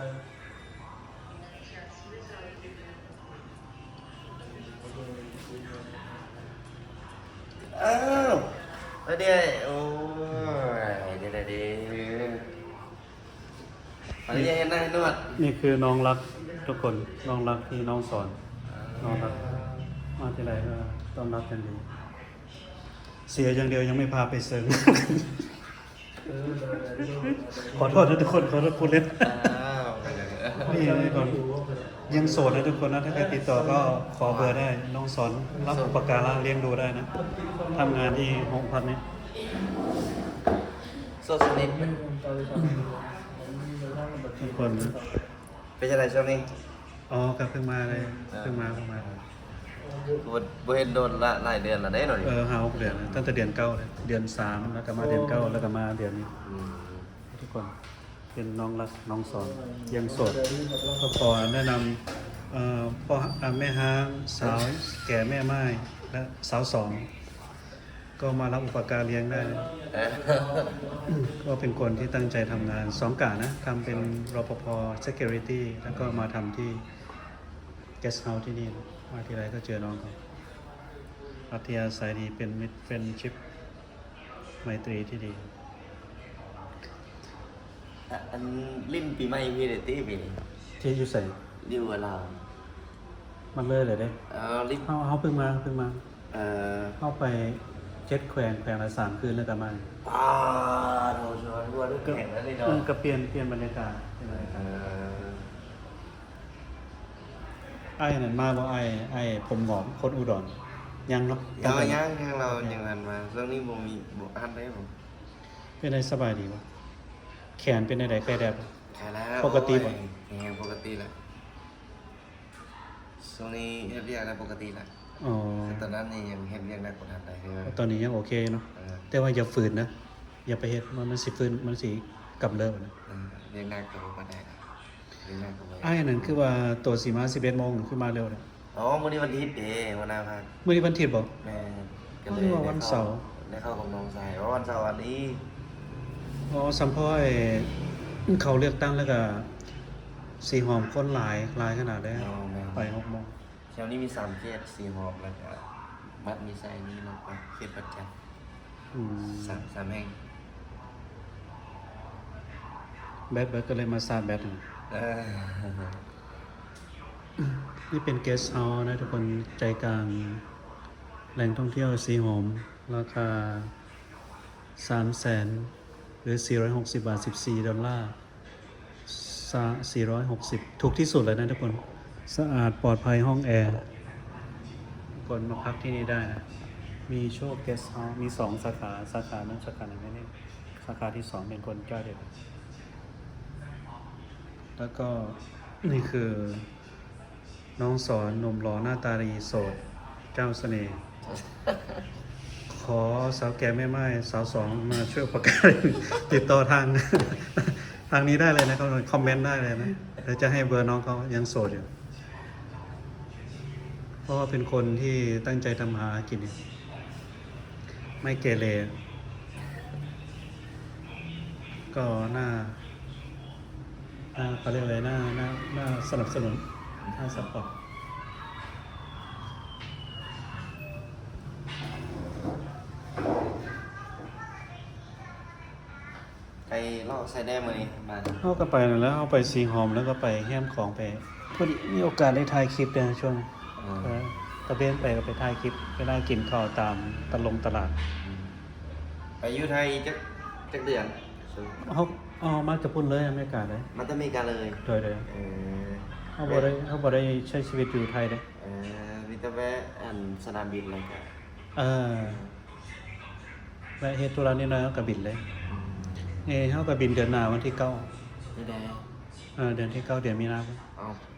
อ้าวเดี๋ยวโอ้ยเดี๋ยวอะไรยังไงนะนวดนี่คือน้องรักทุกคนน้องรักที่น้องสอนน้องรักมาที่ไรก็ต้อนรับกันดีเสียอย่างเดียวยังไม่พาไปเซิร์งขอโทษนะทุกคนขอโทษพูดเล่นนี่ก่อนยังโสดนะทุกคนนะถ้าใครติดต่อก็ขอเบอร์ได้น้องสอนรับอุปการะเลี้ยงดูได้นะทำงานที่ห้องพักนี้โซสนิททุกคน เป็นยังไงช่วงนี้อ๋อกลับเพิ่งมาเลยเพิ่งมาบ่เห็นโดนหลายเดือนแล้วได้หน่อยหา6 เดือนตั้งแต่เดือน9เลยเดือน3แล้วก็มาเดือน9แล้วก็มาเดือนนี้ทุกคนเป็นน้องรักน้องสอนยังโสดก็ขอแนะนำพ่อแม่ห้างสาวแก่แม่ไม้และสาวสองก็มารับอุปการเลี้ยงได้ก็เป็นคนที่ตั้งใจทำงาน2 กะนะทำเป็นรปภ security แล้วก็มาทำที่ guest house ที่นี่มาที่ไรก็เจอน้องเขาอัธยาศัยดีเป็นมิตรเฟรนชิพไมตรีที่ดีอันลิ้นปีใหม่มีเดตี้ปีนี้ที่อยู่ใส่ดิวเรามันเลยเลยเด้ลิ้นเขาเพิ่งมาเข้าไป7 แขวงละ3 คืนแล้วกลับมาโดนชวนด้วยแข่งแล้วนี่เนาะก็เปลี่ยนบรรยากาศไอ้นั่นมาบ่ไอ้ผมหงอมคนอุดรยังเนาะยังเรายังหันมาเรื่องนี้บ่มีบ่อันได้ผมเป็นไงสบายดีบ่แขนเป็นไดใครแดบใช่แล้วปกติบ่ปกติแล้วช่วงนี้เฮ็ดเรียกได้ปกติแล้วตอนนั้นนี่ยังเฮ็ดเรียกได้ปกติได้ตอนนี้ยังโอเคเนาะแต่ว่าอย่าฝืนนะอย่าไปเฮ็ดมันสิฝืนมันสิกำเริบนะเรียกได้ก็บ่ได้เรียกได้ก็บ่ไอ้นั่นคือว่าตัวสิมา11 โมงคือมาเร็วนะมื้อนี้วันอาทิตย์เด้วันอาทิตย์มื้อนี้วันอาทิตย์บ่แม่ก็เลยว่าวันเสาร์ได้เข้ากับน้องชายวันเสาร์วันนี้สัมภาษณ์เขาเลือกตั้งแล้วก็สีหอมคนหลายขนาดได้ไป6 โมงแถวนี้มี3 เขตสีหอมแล้วก็บัดมีไซนี้แล้วก็เขตประจัน3 แห่งแบทก็เลยมาซาแบทนี่เป็นเกสต์เฮาส์นะทุกคนใจกลางแหล่งท่องเที่ยวสีหอมราคา300,000หรือ460 บาท$14 460ถูกที่สุดเลยนะทุกคนสะอาดปลอดภัยห้องแอร์คนมาพักที่นี่ได้นะมีโชคเกสต์เฮาส์มี2 สาขานั้นสาขาไหนไม่นี่สาขาที่2เป็นคนเจ้าเด็ดแล้วก็นี่คือน้องสอนหนุ่มหล่อหน้าตาดีโสดเจ้าเสน่ห์ขอสาวแก่แม่ไม้สาวสองมาช่วยประกาศติดต่อทางนี้ได้เลยนะเขาคอมเมนต์ได้เลยนะเดี๋ยวจะให้เบอร์น้องเขายังโสดอยู่เพราะว่าเป็นคนที่ตั้งใจทำหากินไม่เกเรก็น่าเขาเรียกอะไรน่าสนับสนุนน่าซัพพอร์ตไปลอกไซแดงมื้อนี้บ้านเข้าก็ไปแล้วเข้าไปซีหอมแล้วก็ไปแฮมของไปพอดีมีโอกาสได้ถ่ายคลิปเนี่ยช่วงตะเบนไปก็ไปถ่ายคลิปไปได้กินข้าวตามตลาดไปอยู่ไทยจักเดือนเขามาจะพุ่นเลยอเมริกาเลยมาจากอเมริกาเลยโดยเขาบ่ได้ใช้ชีวิตอยู่ไทยเด้มีแต่แวะสนามบินอะไรกันแวะเฮ็ดธุระนิดหน่อยก็บินเลยเขาก็บินเดือนหน้าวันที่9นี่แหละเดือนที่9เดือนมีนาคม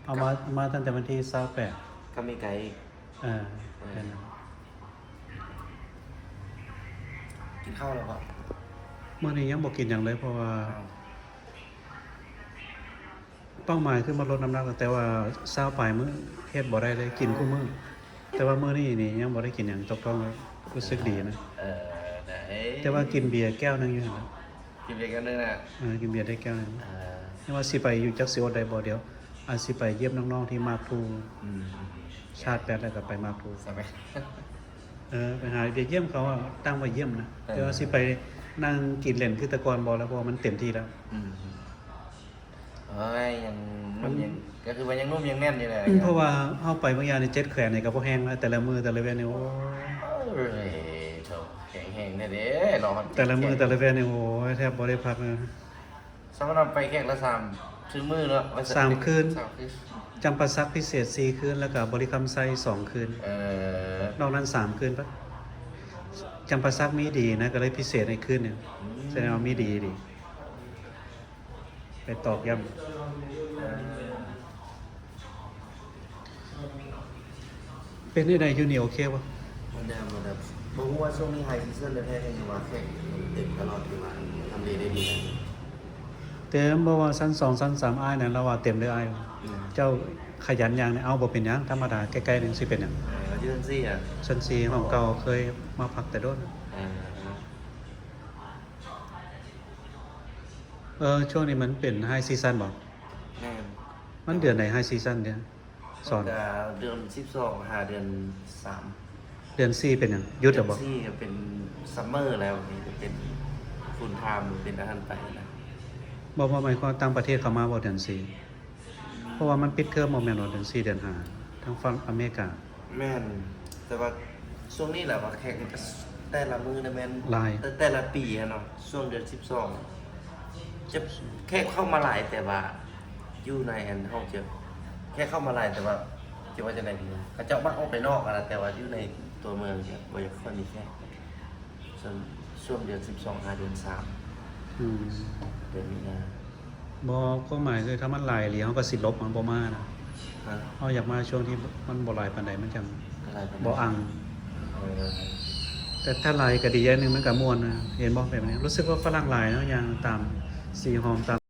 เอามาตั้งแต่วันที่28ก็มีไกลเดือนนั้นกินข้าวแล้วป่ะเมื่อนี้ยังบ่กินหยังเลยเพราะว่าเป้าหมายคือมาลดน้ำหนักแต่ว่า20 ปลายมื้อเฮ็ดบ่ได้เลยกินคู่มื้อแต่ว่ามื้อนี้นี่ยังบ่ได้กินหยังตกต้องเลยรู้สึกดีนะแต่ว่ากินเบียร์แก้วนึงอยู่นะกินเบียร์แก้วนึงนะกินเบียร์ได้แก้วนึง ไม่ว่าสิไปอยู่จักสิอดได้บ่เดี๋ยวอาจสิไปเยี่ยมน้องๆที่มากทู อืม ชาติแปดแล้วก็ไปมากทู ใช่ไหม ไปหาเด็กเยี่ยมเขาอะตั้งไว้เยี่ยมนะแต่ว่าสิไปนั่งกินเล่นคือแตะกอนบ่แล้วเพราะว่ามันเต็มที่แล้ว อืมเอ้ยยังนุ่มยังก็คือว่ายังนุ่มยังแน่นอยู่เลย เพราะว่าเฮาไปบางอย่างใน7แขวนนี่ก็บ่แห้งแล้วแต่ละมื้อแต่ละเว้นนี่โอ้ เอ้ยโถแข็งแห้งเนี่ยเด้รอมัน แต่ละมื้อแต่ละเว้นนี่โอ้ยแทบบ่ได้พักเลย สำหรับไปแข่งละสามซื้อมือเนาะ 3 คืน สามคืน จำปาสักพิเศษ4คืนแล้วก็บริคำไซ2คืน นอกนั้น3คืนปะจำปาสักมีดีนะก็เลยพิเศษในคืนหนึงแสดงว่ามีดีดีไปตอกย้ำเป็นที่ใดอยู่นี่โอเคปะ มันดำมันดำบอกว่าช่วงนี้ไฮซีซั่นเลยแท้ยังว่าแข่งเต็มตลอดอยู่ว่าทำดีได้ดีนะ เต็มบ่ว่าชั้น2ชั้น3อ้ายนั่นเราว่าเต็มเลยอ้าย อืม เจ้าขยันอย่างนี่เอาบ่เป็นหยังธรรมดาใกล้ๆนึงสิเป็นหยัง เรายื่นซี่อ่ะ ชั้น4ของเก่าเคยมาพักแต่โดนช่วงนี้มันเป็นไฮซีซั่นบ่ แม่ มันเดือนไหนไฮซีซั่นเดือนสอน เดือน12หาเดือน3 เดือน4เป็นหยังหยุดหรือบ่ ซี่ก็เป็นซัมเมอร์แล้วนี่จะเป็นฟูลไทม์เป็นอาหารไปนะ บ่ว่าหมายความต่างประเทศเขามาบ่เดือน4เพราะว่ามันปิดเทอมบ่แม่นว่าเดือน4เดือน5ทางฝั่งอเมริกา แม่นแต่ว่าช่วงนี้แหละว่าแข่งแต่ละมือนะแม่น หลาย แต่ละปีอะเนาะช่วงเดือน12จะแค่เข้ามาหลายแต่ว่าอยู่ในอันห้องเจอแค่เข้ามาหลายแต่ว่าจะว่าจะไหนดีเขาเจ้ามาออกไปนอกอะนะแต่ว่าอยู่ในตัวเมืองเนี่ยบ่อยากค่อยมีแค่ช่วงเดือน12หาเดือน3 อืม เดือนมีนา บ่ก็หมายคือถ้ามันหลายเหลียวก็สิลบมันบ่มานะ ฮะ เฮาอยากมาช่วงที่มันบ่หลายปานใดมันจัง อะไรประมาณ บ่อัง เออ แต่ถ้าหลายก็ดีอย่างหนึงมันก็ม่วนนะเห็นบ่แบบนี้รู้สึกว่าฝรั่งหลายเนาะอย่างตามสีหอมตาม